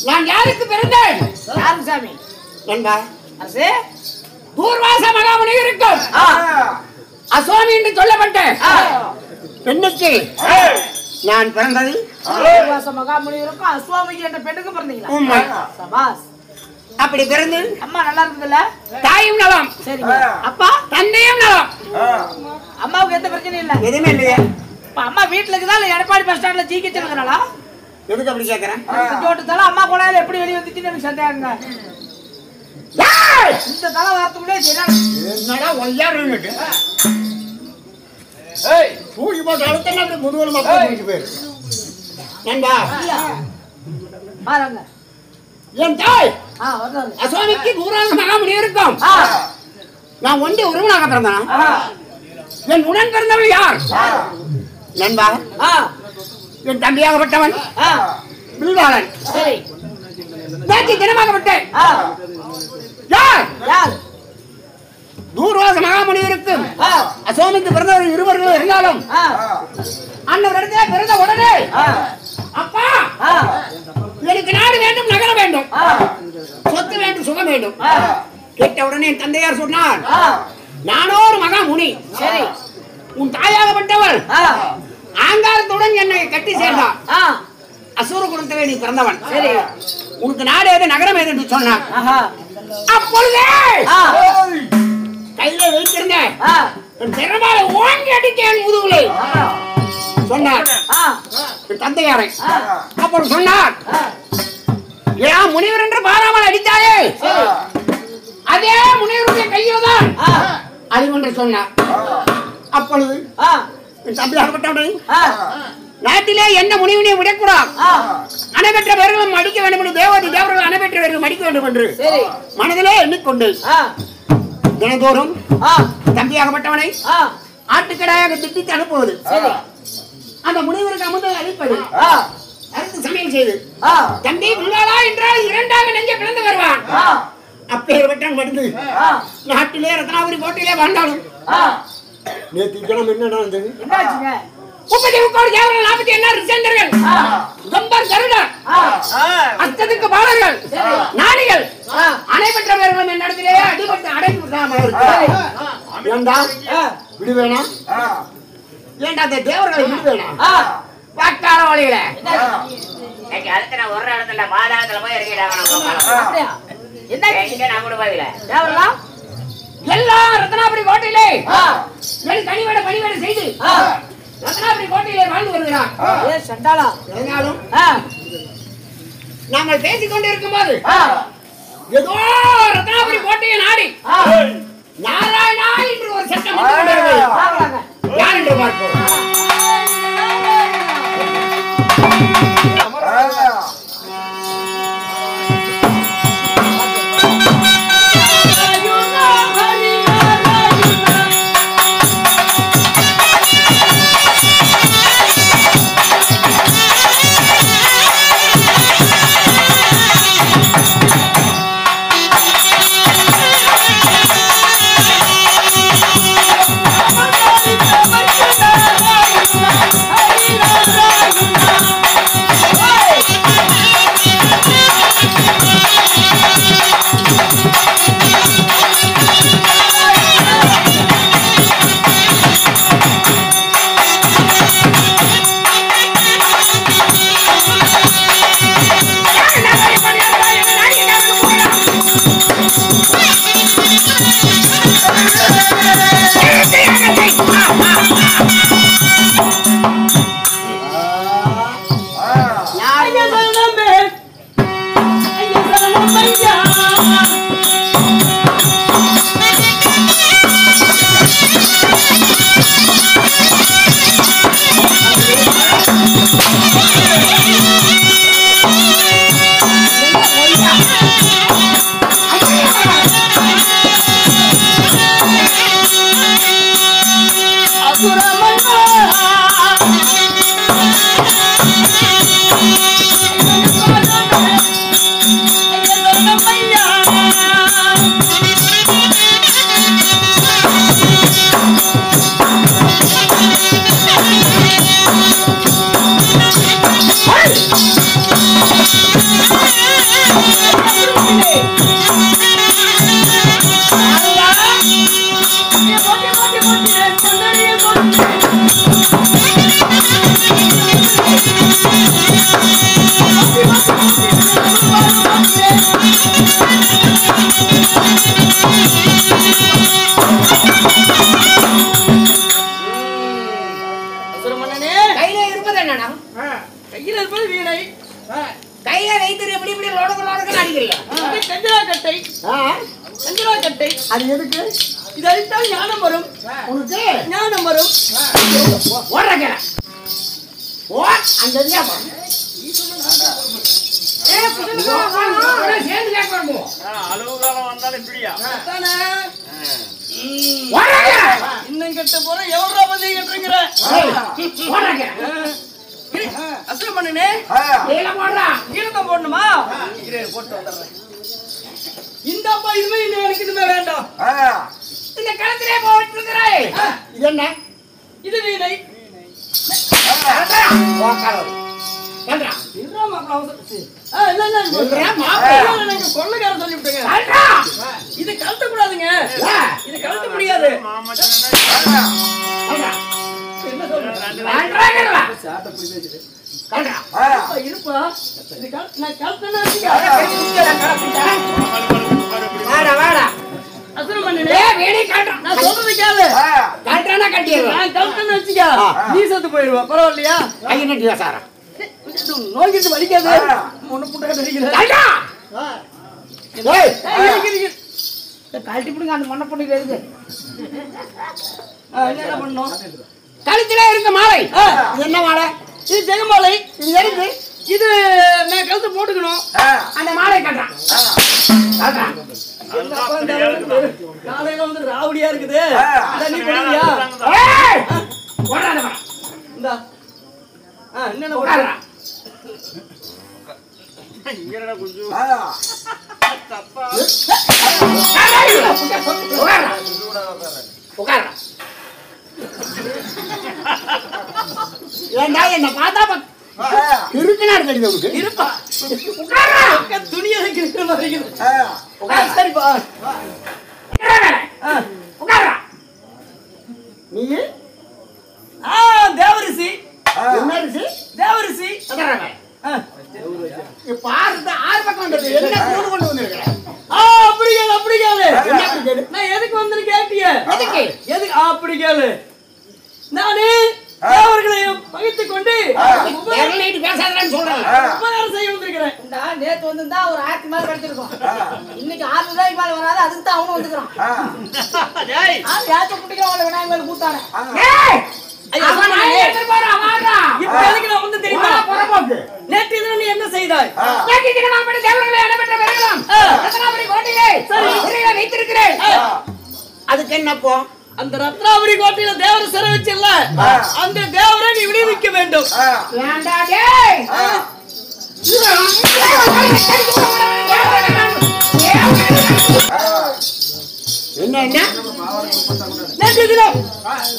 நான் யாருக்கு பிறந்தேன்? யாருக்கு சாமி? நண்பா, அரசே பூர்வாச மகாமுனி இருக்கும் அசுவாமி என்று சொல்லப்பட்டேன் பெண்ணுக்கு நான் பிறந்தது. பூர்வாச மகாமுனிவருக்கும் அஸ்வாமி என்ற பெண்ணுக்கு பிறந்தீங்களா? உண்மை. சபாஸ். அப்படி பிறந்து அம்மா நல்லா இருக்குதுல்ல? தாயும் நலம், சரிங்க. அப்பா தந்தையும் நலம். அம்மாவுக்கு எந்த பிரச்சனையும் இல்ல? எதுவுமே இல்லையே. இப்ப அம்மா வீட்டுல இருக்குதா இல்ல எடப்பாடி பஸ் ஸ்டாண்ட்ல ஜிஹெச் இருக்கிறாளா? எதுக்கு அப்படி கேக்குறேன்? ஜோட்டுதால அம்மா கோலாயில எப்படி வெளிய வந்துச்சுன்னு எனக்கு சந்தேகங்க. இந்த தலை வார்த்தை முடியாது. என்னடா ஒய்யாருன்னுட்டு தூக்கி போட்டு அழுத்தனா அப்படி முதுகுல மக்கள் முடிச்சு போயிரு. நண்பா பாருங்க என் தாய் வர்றாரு. அசுவாமிக்கு பூர்வாச மகாமுனி இருக்கும். நான் ஒன்றே ஒருவனாக பிறந்தேன். என் உடன் பிறந்தவள் யார்? நண்பா என் தம்பியாகப்பட்டவன் பில்வாளன். சரி நேற்று தினமாகப்பட்டேன். யார்? யார்? பூர்வாச மகாமுனி இருக்கும் அசுவாமிக்கு பிறந்தவர்கள் இருவர்கள் இருந்தாலும் அன்னவரிடத்திலே பிறந்த உடனே அப்பா எனக்கு நாடு வேண்டும், நகரம் வேண்டும், சொத்து வேண்டும், சுகம் வேண்டும் கேட்ட உடனே என் தந்தையார் சொன்னார், நானோ ஒரு மகாமுனி. சரி உன் தாயாகப்பட்டவள் ஆங்காரத்துடன் என்னை கட்டி சேர்ந்தார். அசூர குலத்திலே நீ பிறந்தவன். சரி உனக்கு நாடு ஏது, நகரம் ஏது என்று சொன்னார். அப்பொழுதே கையில வைத்திருந்தேன் திறமால ஓங்கி அடித்தேன் முதுகுலை சொன்னார் என் தந்தையாரை. அப்புறம் சொன்னார், ஏன் முனிவர் என்று பாராமல் அடித்தாயே, அதே முனிவருடைய கையில் தான் அது என்று சொன்னார். அப்பொழுது என் தம்பியாகப்பட்டவனை நாட்டிலே என்ன முனிவனை விடக்கூடாது, அணைபெற்ற பேர்களும் அடிக்க வேண்டும் என்று தேவாதி தேவர்கள் அணைபெற்ற பேர்களும் அடிக்க வேண்டும் என்று மனதிலே எண்ணிக்கொண்டு தினந்தோறும் தம்பியாகப்பட்டவனை ஆட்டுக்கடாயாக திட்டித்து அனுப்புவது, அந்த முனிவருக்கு அமுது அளிப்பது, அறுத்து சமையல் செய்து தம்பி விழாளா என்றால் இரண்டாக நெஞ்ச பிளந்து வருவான். அப்பேற்பட்ட மருந்து நாட்டிலே ரத்னாபுரி கோட்டையிலே வாழ்ந்தாலும் நேற்று தினம் என்ன நடந்தது? 30 கோடி தேவர்கள், 40 ரிசேந்தர்கள், கம்பர் கருடர், அஸ்தத்துக்கு பாலர்கள், நாடிகள் அனைவற்ற பேர்களும் என் இடத்திலே அடிபட்டு அடைத்து விடாமல் விடுவேனா? ஏண்டா அந்த தேவர்களை விடுவேனா? வாக்கார வழியில அடுத்த ஒரு இடத்துல பாதாளத்துல போய் இறங்கிட்டாங்க. எல்லா ரத்னாபுரி கோட்டையிலே கனிவேட பணிவேட செய்து ரத்னாபுரி கோட்டையிலே வாழ்ந்து வருகிறார். நாங்கள் பேசிக் கொண்டிருக்கும் போது ஏதோ ரத்னாபுரி கோட்டையை நாடி நாராயணா என்று ஒரு சட்டம் யார் என்று பார்ப்போம். Asura இது வீணை. கையில வைத்திரு எப்படி இப்படி லோடுக்கு அடிக்கிறீங்க. இது கஞ்சராக்கட்டை. கஞ்சராக்கட்டை. அது எதுக்கு? இது அடித்தால் ஞானம் வரும். உனக்கு ஞானம் வரும். ஓடுறங்க ஓ அந்த இதுயா பா சேர்ந்து கேட்கணும். அளவு காலம் வந்தாலும் இப்படியா? தானே ஓடுறங்க இன்னும் கெட்ட போற எவ்வளோ வந்து கேட்டுருங்கிற ஓடுறங்க அசல் பண்ணுனே நீல போடுறா ஈரத்தை போடணுமா? போட்டு வந்துடுறேன். இந்த அப்பா இதுவே இன்னும் எனக்கு இதுமே வேண்டாம். இந்த களத்திலே போயிட்டு இருக்கிறாய். இது என்ன? இது வீணை. கல்றா இதுதான் மாப்பிள அவசரம். இல்ல இல்ல சொல்றா மாப்பிள எனக்கு கொள்ளைக்காரன் சொல்லி விட்டுங்க. கல்றா இது கழட்ட கூடாதுங்க. இது கழட்ட முடியாது. கல்றா என்ன சொல்ற? கல்றா கல்றா கல்றா அப்பா இருப்பா. இது நான் கழட்டனா வாடா வாடா அசல் பண்ணுனே ஏய் வேணி கல்றா நான் சொல்றது கேளு. கல்றானா கட்டிடுறா நான் கழட்டனா வச்சுக்க நீ செத்து போயிடுவா. பரவாயில்லையா? கை நட்டியா சாரா நோய்கிட்டு வலிக்காது. ஒண்ணு புட்டா தெரியுது. கல்றா ஏய் கழட்டி பிடிங்க அந்த மண்ணை பொண்ணுக்கு இருக்கு. என்ன பண்ணணும்? கழுத்திலே இருக்க மாலை இது என்ன மாலை? இது ஜெகமாலை. இது எதுக்கு? இது நான் கழுத்து போட்டுக்கணும். அந்த மாலை கல்றா கல்றா காலையில வந்து ராவடியா இருக்குது. அதான் நீ பண்ணுவியா? ஏய் ஓடாத வா இந்தா என்னென்ன உட்கார்றா இங்க கொஞ்சம் உட்கார்றா உட்கார்றா ஏண்டா என்ன பார்த்தா இருக்குனா இருக்குது உங்களுக்கு இருப்பா. உட்கார்றா துணியை இருக்கிற மாதிரி இருக்குது. உட்கார்றா சரிப்பா. உட்கார்றா நீ தேவரிசி. என்ன இருக்கு தேவரிசி. உட்கார்றா பாருடா ஆறு பக்கம் வந்துருக்கு என்ன கூடு கொண்டு வந்திருக்கற அப்படி கேளு அப்படி கேளு. என்ன அப்படி கேளு நான் எதுக்கு வந்து கேட்டிய? எதுக்கு எதுக்கு அப்படி கேளு. நானே தேவர்களை பகித்துக் கொண்டு நேரலைட்டு பேசாதன்னு சொல்றேன் உபகாரம் செய்ய வந்திருக்கிறேன். நேத்து வந்திருந்தா ஒரு 1000 மேல கிடைச்சிருக்கும். இன்னைக்கு 6 ரூபாய்க்கு மேல வராது. அதுக்கு தான் அவனும் வந்துக்கிறான். யாச்ச குட்டிக்கிறவங்கள விநாயகர் மேல கூத்தானே. ஏய் அவன் நான் எடுத்து போறா வாடா இப்ப எதுக்கு நான் வந்து தெரியுமா? புறம்போக்கு நேற்று இதுல நீ என்ன செய்தாய்? நேற்று தினம் அப்படி தேவர்களை அனுப்பி வரலாம் ரத்னாபுரி கோட்டையிலே சிறையில வைத்திருக்கிறேன். அதுக்கு என்னப்போ? அந்த ரத்னாபுரி கோட்டையில தேவரை சிறை வச்சில்ல, அந்த தேவரை நீ விடுவிக்க வேண்டும். ஏண்டா டேய் என்ன என்ன நேற்று தினம்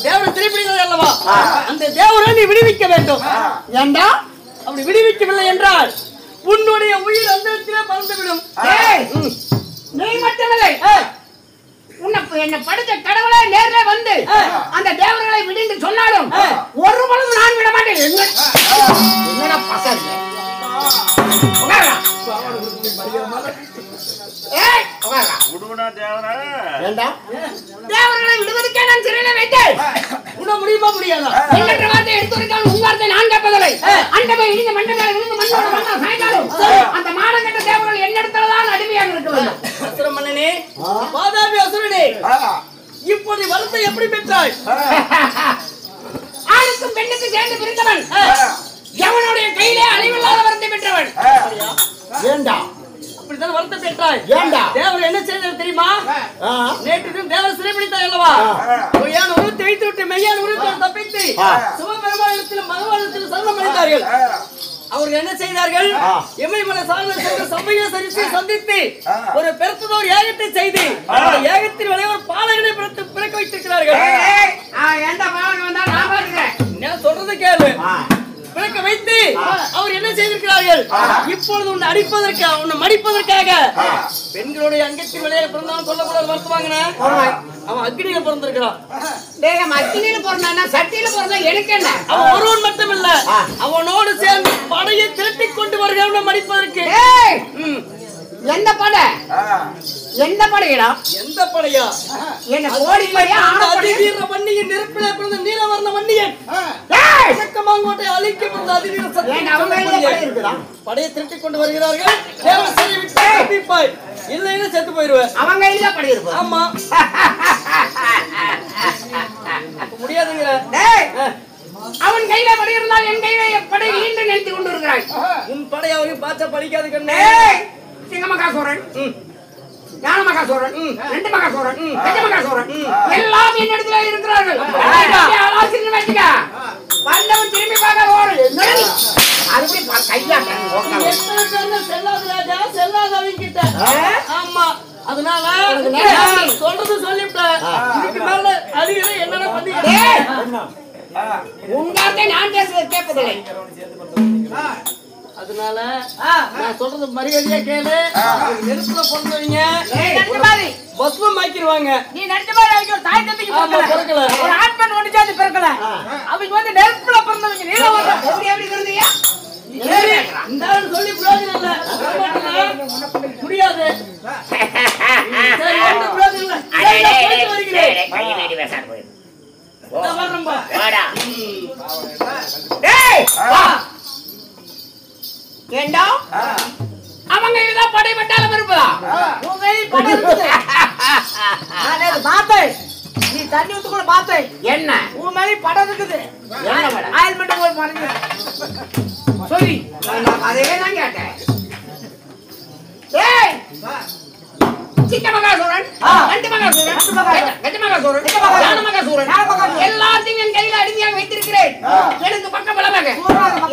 தேவரை திருப்பிடுகிறது அல்லவா, அந்த தேவரை நீ விடுவிக்க வேண்டும். ஏண்டா அப்படி விடுவிக்கவில்லை என்றால் உன்னுடைய உயிர் அந்த இடத்திலே பறந்துவிடும். ஏய் நீ மட்டுமில்லை என்ன படித்த கடவுளை நேர்ல வந்து அந்த தேவர்களை விடுன்னு சொன்னாலும் ஒரு பொழுது நான் விட மாட்டேன். என்னடா பசங்க தேவர்களை விடுவதற்கே நான் சிறையில வைத்தேன். உன்ன முடியுமா முடியாதா? என்ற வார்த்தை எடுத்துரைக்கால் உன் வார்த்தை நான் கேட்பதில்லை. அண்டமை இடிந்த மண்டமே விழுந்து மண்ணோட மண்ணா சாய்ந்தாலும் அந்த மானங்கெட்ட தேவர்கள் என்னிடத்துலதான் அடிமையாக இருக்க வேண்டும். அசுர மன்னனே, வாதாபி அசுரனே, இப்போது வரத்தை எப்படி பெற்றாய்? ஆணுக்கும் பெண்ணுக்கும் சேர்ந்து பிரிந்தவன் எவனுடைய கையிலே அழிவில்லாத வரத்தை பெற்றவன். ஏண்டா அப்படித்தான் வரத்தை பெற்றாய்? ஏண்டா தேவர் என்ன செய்தார் தெரியுமா? நேற்று தேவர் சிறைப்பிடித்தாய் அல்லவா, பொய்யான உருவத்தை வைத்து விட்டு மெய்யான உருவத்தை தப்பித்து சிவபெருமானிடத்தில் மகவானிடத்தில் சரணம் அடைந்தார்கள். அவர்கள் என்ன செய்தார்கள்? எமயமலை சாரல் சென்று சபையை சந்தித்து ஒரு பெருத்ததோர் யாகத்தை செய்து யாகத்தின் விளைவு ஒரு பாலகனை பிறக்க வைத்திருக்கிறார்கள். ஏண்டா பாவன் வந்தா நான் பாருக்கிறேன். நான் சொல்றது கேளு. பிறக்க வைத்து அவர் என்ன செய்திருக்கிறார்கள்? இப்பொழுது உன்னை அடிப்பதற்காக, உன்னை மடிப்பதற்காக பெண்களுடைய அங்கத்தின் விளையாட பிறந்தவன் சொல்லக்கூடாது வருத்துவாங்க. அவன் அக்னியில பிறந்திருக்கிறான். அக்னியில பிறந்தா சட்டியில பிறந்தா எனக்கு என்ன? அவன் ஒருவன் மட்டும் இல்ல, அவனோடு சேர்ந்து படையை திரட்டி கொண்டு வருகிறவனை மடிப்பதற்கு. எந்த படை? எந்த படையடா? எந்த படையா? என்ன கோடி படையா? அதிவீர வன்னியின் நெருப்பிலே பிறந்த நீலவர்ண வன்னியன் மாங்கோட்டை அழிக்க பிறந்த அதிவீர சத்தியம் படையை திருட்டி கொண்டு வருகிறார்கள். தேவசேனை விட்டு தப்பிப்பாய், இல்லைன்னா செத்து போயிருவேன். அவங்க கையில தான் படை இருக்கு. ஆமா முடியாதுங்கிற. அவன் கையில படை இருந்தால் என் கையில படை ஈண்டு நிறுத்தி கொண்டு இருக்கிறாய். உன் படை அவருக்கு பார்த்தா படிக்காது கண்ணே. சிங்கமகாசூரன், ஞானமகாசூரன், ரெண்டு மகாசூரன், கஜமகாசூரன் எல்லாம் என்னிடத்துல இருக்கிறார்கள். ஆலோசனை வச்சுக்க. வந்தவன் திரும்பி பார்க்க ஓடு. அதுபடி கையா எத்தனை பேர் செல்லாத ராஜா செல்லாதவங்க கிட்ட. ஆமா அதனால சொல்றது சொல்லிவிட்டேன். இதுக்கு மேல அடிகளை என்னென்ன பண்ணி உங்கார்த்தே நான் பேசுறது கேட்பதில்லை. அதனால நான் சொல்றது மரியாதையா கேளு. நெருப்புல பொறுத்தவங்க பஸ்மம் ஆக்கிடுவாங்க. நீ நடிச்ச மாதிரி அவங்க ஒரு தாய் தம்பிக்கு பிறக்கல, ஒரு ஆண் பெண் ஒன்று சேர்ந்து பிறக்கல. அவங்க வந்து நெருப்புல பிறந்தவங்க. நீ எப்படி இருந்தியா? இந்த சொல்லி பிரயோஜனம் இல்ல. முடியாது. ஏண்டா அவங்க இதுதான் படை பட்டாலும் இருப்பதா? உன் கையில் படம் இருக்குது. நான் அது பார்த்தேன். நீ தண்ணி ஊத்து கூட பார்த்தேன். என்ன உன் மேலே படம் இருக்குது. ஆயில்மெண்ட் ஒரு மறைஞ்சு சொல்லி நான் அதே தான் கேட்டேன். ஏய் சிங்கமகாசூரன், கண்டமகாசூரன், கஜமகாசூரன், ஞானமகாசூரன் எல்லாத்தையும் என் கையில அடிமையாக வைத்திருக்கிறேன். எனக்கு பக்கம் பலமாக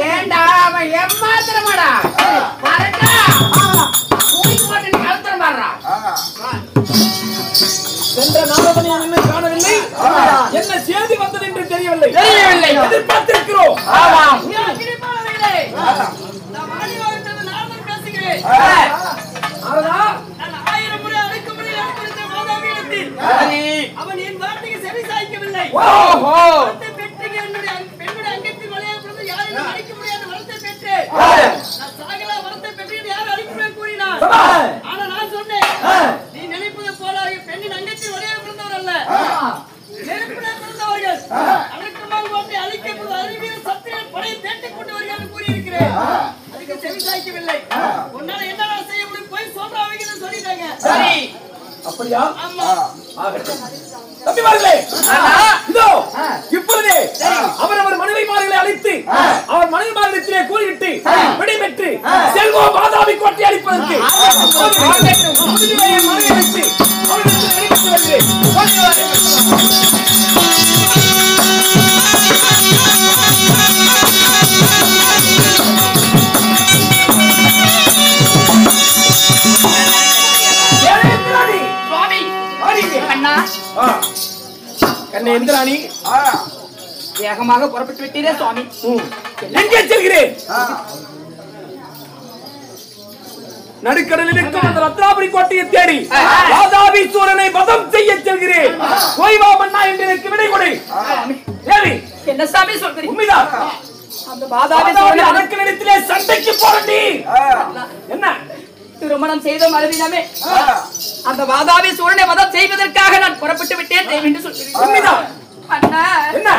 ஏண்டா அவன் ஏமாத்திரமாடா வரட்டா கூலிக்கு போட்டு நீ கழுத்தரம் பாடுறா. சென்ற நாரதனை இன்னும் காணவில்லை. என்ன செய்தி வந்தது என்று தெரியவில்லை. எதிர்பார்த்திருக்கிறோம். ஆமாம் நான் வாணிவாகத்தது நாரதன் பேசுகிறேன். நான் 1000 முறை அழைக்க முடியல மாதாவியிடத்தில். அவன் என் வார்த்தைக்கு செவி சாய்க்கவில்லை. பெற்று என்னுடைய பெண்ணுடைய அங்கத்தில் விளையாடுறது யாரும் அழைக்க முடியாத வரத்தை பெற்று நான் சாகலா வரத்தை பெற்று யாரும் அழைக்க கூறினார். ஆனா நான் சொன்னேன், நீ நினைப்பது போல பெண்ணின் அங்கத்தில் விளையாட பிறந்தவர் அல்ல, நெருப்பிட பிறந்தவர்கள். அடக்கமாக வார்த்தை அழிக்கப்படும் அறிவியல் சத்திரன் படையை தேட்டிக் கொண்டு வருகிறார் கூறியிருக்கிறேன். அதுக்கு செவி சாய்க்கவில்லை. உன்னால என்ன செய்ய முடியும்? போய் சொல்றாங்க சொல்லிட்டாங்க. சரி அப்படியா? ஆமா. தம்பிமார்களே, இதோ இப்பொழுதே அவர் மனைவிமார்களை அழைத்து அவர் மனைவிமார்களிடத்திலே கூறிவிட்டு விடைபெற்று செல்வம் மாதாவி கோட்டை அளிப்பதற்கு மனைவி அழைத்து அவர்களுக்கு விடைபெற்று வருகிறேன். கண்ணே இந்திராணி, வேகமாக புறப்பட்டு விட்டீரே சுவாமி. எங்கே செல்கிறேன்? நடுக்கடலில் இருக்கும் அந்த ரத்னாபுரி கோட்டையை தேடி வாதாபீஸ்வரனை வதம் செய்ய செல்கிறேன். ஓய்வா மன்னா என்று எனக்கு விடை கொடு. என்ன சாமி சொல்கிறீங்க? உண்மைதான். அந்த வாதாபீஸ்வரனை அதற்கு இடத்திலே சண்டைக்கு போறண்டி. என்ன திருமணம் செய்த மறுதினமே அந்த வாதாபீஸ்வரனை வதம் செய்வதற்காக நான் புறப்பட்டு விட்டேன் என்று சொல்கிறேன். உண்மைதான். அண்ணா என்ன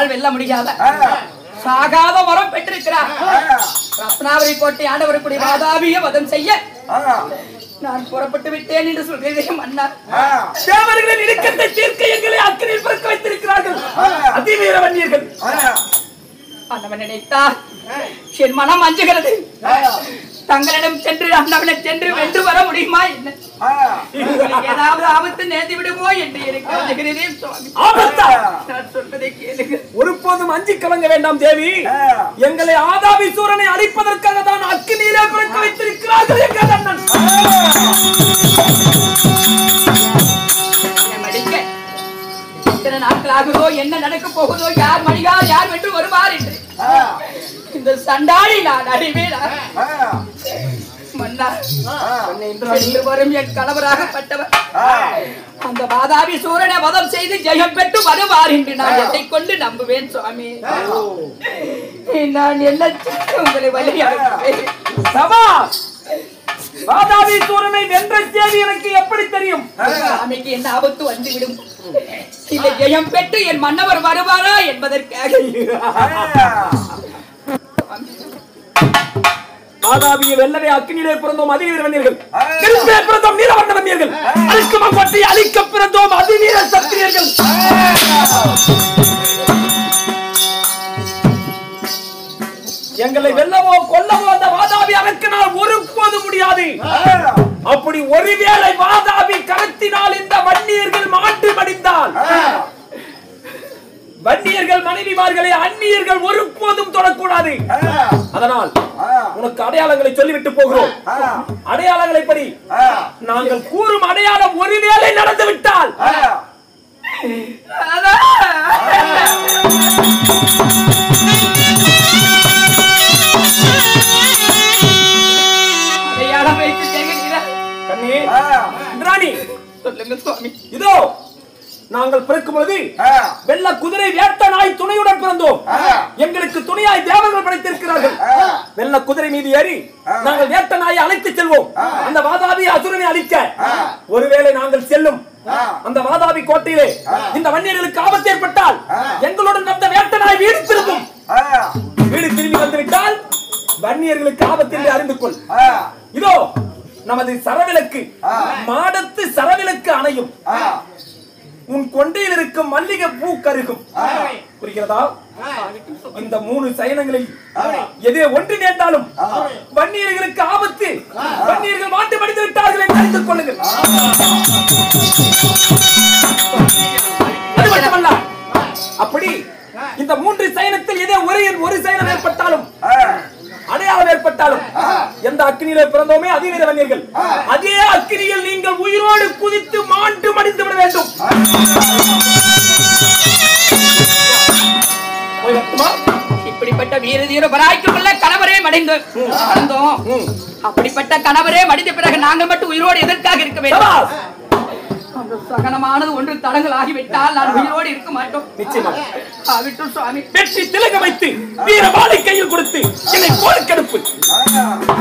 என்னால் வெல்ல முடியாத சாகாத வரம் பெற்றிருக்கிறார். ரத்னாவரி கோட்டை ஆண்டவருக்குரிய வாதாபிய வதம் செய்ய நான் புறப்பட்டு விட்டேன் என்று சொல்கிறேன் மன்னா. தேவர்களின் இடுக்கத்தை தீர்க்க எங்களை அக்கினியில் பிறக்க வைத்திருக்கிறார்கள் அதிவீர வன்னியர்கள். அண்ணவன் நினைத்தார் என் மனம் அஞ்சுகிறது. தங்களிடம் சென்று அண்ணவனை சென்று வென்று வர முடியுமா என்ன? ஏதாவது ஆபத்து நேர்ந்து விடுமோ என்று எனக்கு அஞ்சுகிறேன் சுவாமி. நான் சொல்வதை கேளுங்க. ஒருபோதும் அஞ்சி கலங்க வேண்டாம் தேவி. எங்களை ஆதாவி சூரனை அழிப்பதற்காக தான் அக்கினியிலே பிறக்க வைத்திருக்கிறார்கள் எங்கள் அண்ணன். எத்தனை நாட்கள் ஆகுதோ, என்ன நடக்க போகுதோ, யார் மணிகார் யார் வென்று வருவார் என்று இந்த சண்டாளி நான் அறிவேன் மன்னா. வரும் என் கணவராகப்பட்டவர் அந்த வாதாபி சூரனை வதம் செய்து ஜெயம் பெற்று வருவார் என்று நான் எதை கொண்டு நம்புவேன் சுவாமி. நான் என்ன உங்களை வழியாடுவேன். வாதாபி சூரனை வென்ற செய்தி எனக்கு எப்படி தெரியும்? சாமிக்கு என்ன ஆபத்து வந்துவிடும். இல்லை ஜெயம் பெற்று என் மன்னவர் வருவாரா என்பதற்காக. வாதாபியை வெல்லவே அக்கினியிலே பிறந்தோம் அதிவீர வன்னியர்கள். பிறந்தோம் நீலவர்ண வன்னியர்கள். அழிக்க பிறந்தோம் அதிவீர சத்திரியர்கள். எங்களை வெல்லவோ கொல்லவோ அந்த வாதாபி அரக்கனால் ஒருபோது முடியாது. அப்படி ஒருவேளை வாதாபி கரத்தினால் இந்த வன்னியர்கள் மாண்டு மடிந்தால் வன்னியர்கள் மனைவிமார்களை அந்நியர்கள் ஒருபோதும் தொடக்கூடாது. அதனால் உனக்கு அடையாளங்களை சொல்லிவிட்டு போகிறோம். அடையாளங்களை படி நாங்கள் கூறும் அடையாளம் ஒருவேளை நடந்து விட்டால் அடையாளம் வைத்து கேட்கிறீர்கள் கண்ணே ராணி சொல்லுங்க சுவாமி. இதோ நாங்கள் பிறக்கும் பொழுது வெள்ள குதிரை வேட்ட நாய் துணையுடன் பிறந்தோம். எங்களுக்கு துணையாய் தேவர்கள் படைத்திருக்கிறார்கள். வெள்ள குதிரை மீது ஏறி நாங்கள் வேட்ட நாயை அழைத்து செல்வோம் அந்த வாதாபி அசுரனை அழிக்க. ஒருவேளை நாங்கள் செல்லும் அந்த வாதாபி கோட்டையிலே இந்த வன்னியர்களுக்கு ஆபத்து ஏற்பட்டால் எங்களுடன் அந்த வேட்ட நாய் வீடு திரும்பும். வீடு திரும்பி வந்துவிட்டால் வன்னியர்களுக்கு ஆபத்து என்று அறிந்து கொள். இதோ நமது சரவிளக்கு மாடத்து சரவிளக்கு அணையும். உன் கொண்டையில் இருக்கும் மல்லிகை பூ கருகும். புரிகிறதா? இந்த 3 சயனங்களில் எதே ஒன்று நேர்ந்தாலும் வன்னியர்களுக்கு ஆபத்து. வன்னியர்கள் மாட்டு மடிந்து விட்டார்கள் என்று அறிந்து கொள்ளுங்கள். அது மட்டுமல்ல, அப்படி இந்த 3 சயனத்தில் எதே ஒரு சயனம் ஏற்பட்டாலும் அடையாளம் ஏற்பட்டாலும் எந்த அக்கினியிலே பிறந்தோமே அதிவீர வன்னியர்கள் அதே அக்கினியில் நீங்கள் உயிரோடு குதித்து மாண்டு மடிந்து விட வேண்டும். இப்படிப்பட்ட வீர தீர பராய்க்குள்ள கணவரே மடிந்து வந்தோம். அப்படிப்பட்ட கணவரே மடிந்த பிறகு நாங்கள் மட்டும் உயிரோடு எதற்காக இருக்க வேண்டும்? அந்த சகனமானது ஒன்று தடங்கள் ஆகிவிட்டால் நான் உயிரோடு இருக்க மாட்டோம். நிச்சயமாக விட்டு சுவாமி வெற்றி திலக வைத்து வீர வாளை கையில் கொடுத்து என்னை போர்க்கெடுப்பு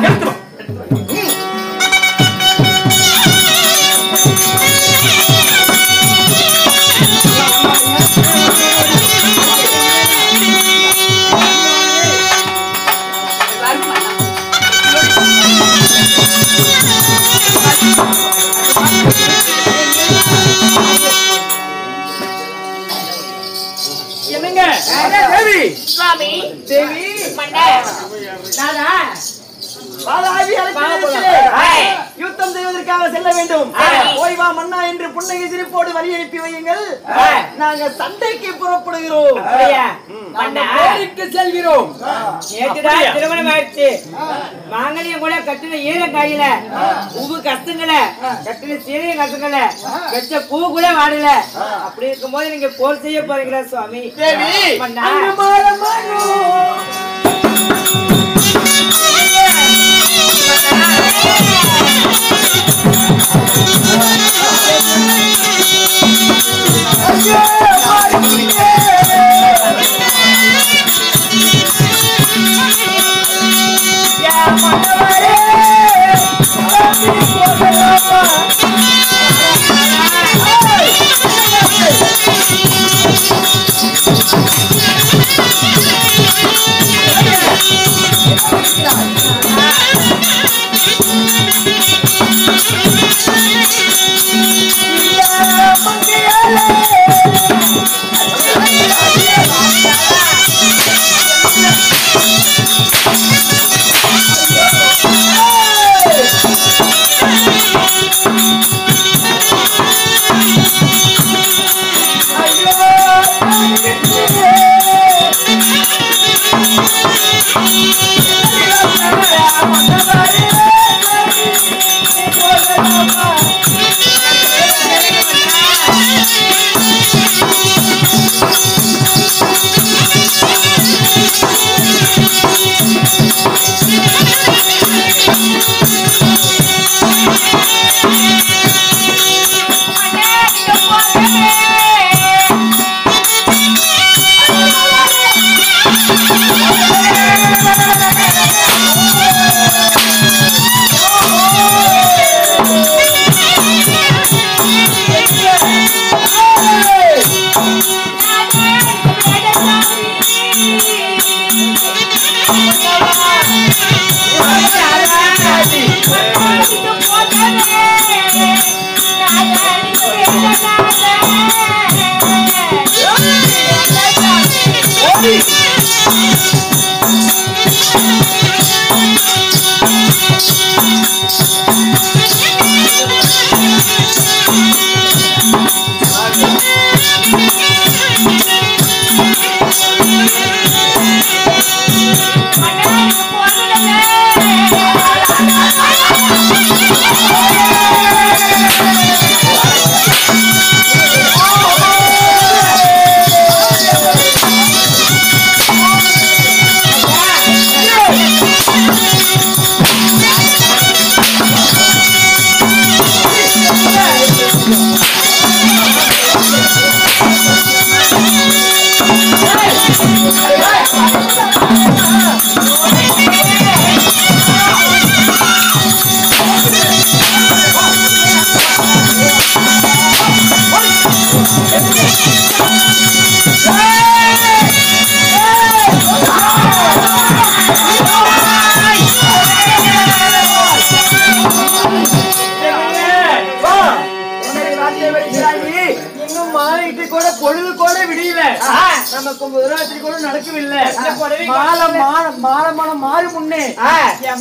எடுத்துரும். என்னங்க தேவி சுவாமி தேவி மன்னர் நானா வாதாபி யுத்தம் செய்வதற்காக செல்ல வேண்டும். ஓய்வா மன்னா என்று புன்னகை சிரிப்போடு வழி அனுப்பி வையுங்கள். நாங்கள் சண்டைக்கு புறப்படுகிறோம். போருக்கு செல்கிறோம். நேற்றுதான் திருமணம் ஆயிடுச்சு. மாங்கல்யம் கூட கட்டின ஈர கையில பூவு கஷ்டங்கள கட்டின சீரிய கஷ்டங்கள கச்ச பூ கூட வாடல. அப்படி இருக்கும் போது நீங்க போர் செய்ய போறீங்களா சுவாமி? மன்னா Yeah.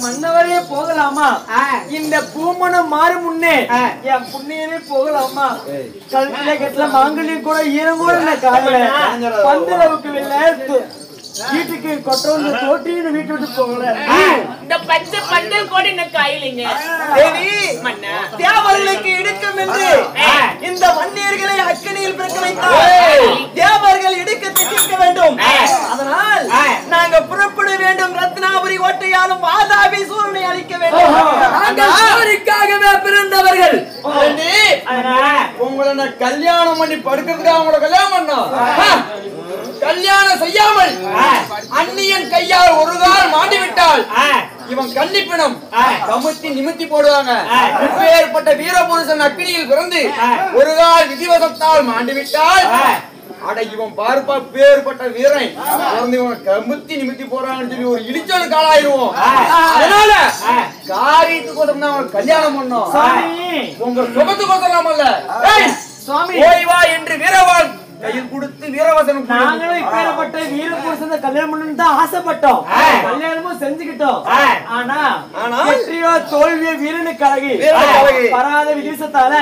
மன்னவரே போகலாமா? இந்த பூமணம் மாறு முன்னே என் புண்ணியனே போகலாமா? கழுத்துல கட்டல மாங்கல்யம் கூட ஈரம் கூட காதல பந்தளவுக்கு இல்ல வீட்டுக்கு கொட்டோன்னு தோட்டின்னு வீட்டு விட்டு போகல. இந்த பச்சை பந்தல் கூட என்ன காயிலிங்க தேவி மன்னா தேவர்களுக்கு இடுக்கம் என்று இந்த வன்னியர்களை அக்கனியில் பிறக்க வைத்தார். தேவர்கள் இடுக்கத்தை தீர்க்க வேண்டும். அதனால் நாங்க புறப்பட வேண்டும். ரத்னாபுரி கோட்டையாலும் வாதாபி சூரனை அழிக்க வேண்டும். நாங்கள் சூரிக்காகவே பிறந்தவர்கள். உங்களை நான் கல்யாணம் பண்ணி படுக்கிறதுக்காக உங்களை கல்யாணம் பண்ணோம். கல்யாணம் செய்யாமல் அந்நியன் கையால் ஒரு கால் மாண்டிவிட்டால் இவன் கன்னிப்பினம் கமுத்தி நிமித்தி போடுவாங்க. ஏற்பட்ட வீரபுருஷன் அக்னியில் பிறந்து ஒரு கால் விதிவசத்தால் மாண்டிவிட்டால் அட இவன் பார்ப்பா பேர்பட்ட வீரன் இவன் கமுத்தி நிமித்தி போறான்னு சொல்லி ஒரு இடிச்சல் காலாயிருவோம். அதனால காரியத்துக்கோசம் தான் அவன் கல்யாணம் பண்ணோம். உங்க சுகத்துக்கோசம் அல்ல. ஓய்வா என்று வீரவாள் கையில் கொடுத்து வீரவசனம். நாங்களும் இப்பேற்பட்ட வீரபுருஷன் கல்யாணம் பண்ணணும்னு தான் ஆசைப்பட்டோம். கல்யாணமும் செஞ்சுக்கிட்டோம். ஆனா வெற்றியோ தோல்வியோ வீரனுக்கு அழகு வராத விதிசத்தால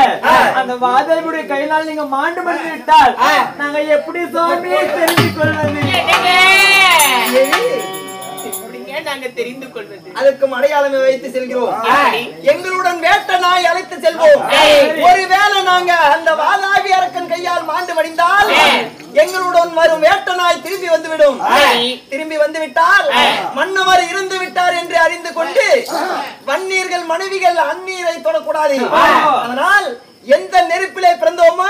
அந்த வாதாபியுடைய கையினால் நீங்க மாண்டு மடிந்து விட்டால் நாங்க எப்படி சுவாமியை தெரிந்து கொள்வது? நாங்க தெரிந்து கொள்வது அதற்கு அடையாளமே வைத்து செல்கிறோம். எங்களுடன் வேட்ட நாய் அழைத்து செல்வோம். ஒருவேளை நாங்க அந்த வாதாபி அரக்கன் கையால் மாண்டு மடிந்தால் எங்களுடன் வரும் வேட்ட நாய் திரும்பி வந்துவிடும். திரும்பி வந்துவிட்டால் மன்னவர் இருந்து விட்டார் என்று அறிந்து கொண்டு வன்னீர்கள் மனைவிகள் அந்நீரை தொடக்கூடாது. அதனால் எந்த நெருப்பிலே பிறந்தோமோ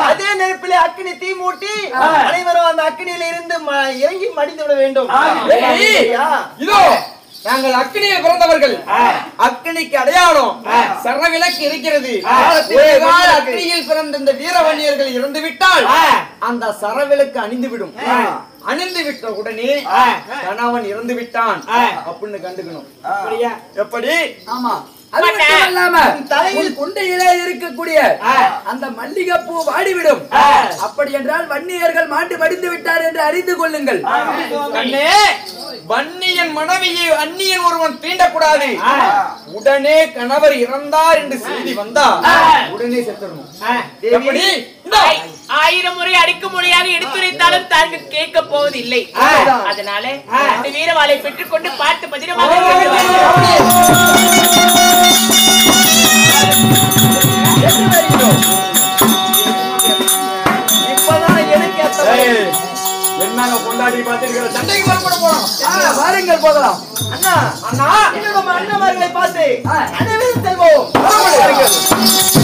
அதே நெருப்பிலே அக்கினி தீ மூட்டி அனைவரும் அந்த அக்கினியில இருந்து இறங்கி மடிந்து விட வேண்டும். இதோ நாங்கள் அக்கினியில் பிறந்தவர்கள். அக்கினிக்கு அடையாளம் சரவிளக்கு இருக்கிறது. அக்கினியில் பிறந்த இந்த வீரவன்னியர்கள் இறந்து விட்டால் அந்த சரவிளக்கு அணிந்துவிடும். அணிந்து விட்ட உடனே கணவன் இறந்து விட்டான் அப்படின்னு கண்டுக்கணும். எப்படி? ஆமா. தலையில் குண்டையிலே இருக்கக்கூடிய அந்த மல்லிகைப்பூ வாடிவிடும். அப்படி என்றால் வன்னியர்கள் மாண்டு மடிந்து விட்டார் என்று அறிந்து கொள்ளுங்கள். வன்னியன் மனைவியை அந்நியன் ஒருவன் தீண்டக்கூடாது. உடனே கணவர் இறந்தார் என்று செய்தி வந்தா உடனே செத்துடணும். எப்படி? 1000 முறை அடிக்க மொழியாக எடுத்துரைத்தாலும் தாங்கள் கேட்க போவதில்லை. அதனால அந்த வீரவாளை பெற்றுக்கொண்டு பாட்டு பதினமாக என்னங்க கொண்டாடி பார்த்திருக்கிற சண்டைக்கு புறப்பட போறோம். வாருங்கள் போகலாம். அண்ணா அண்ணா இன்னும் நம்ம அண்ணமார்களை பார்த்து அனைவரும் செல்வோம். புறப்படுங்கள்.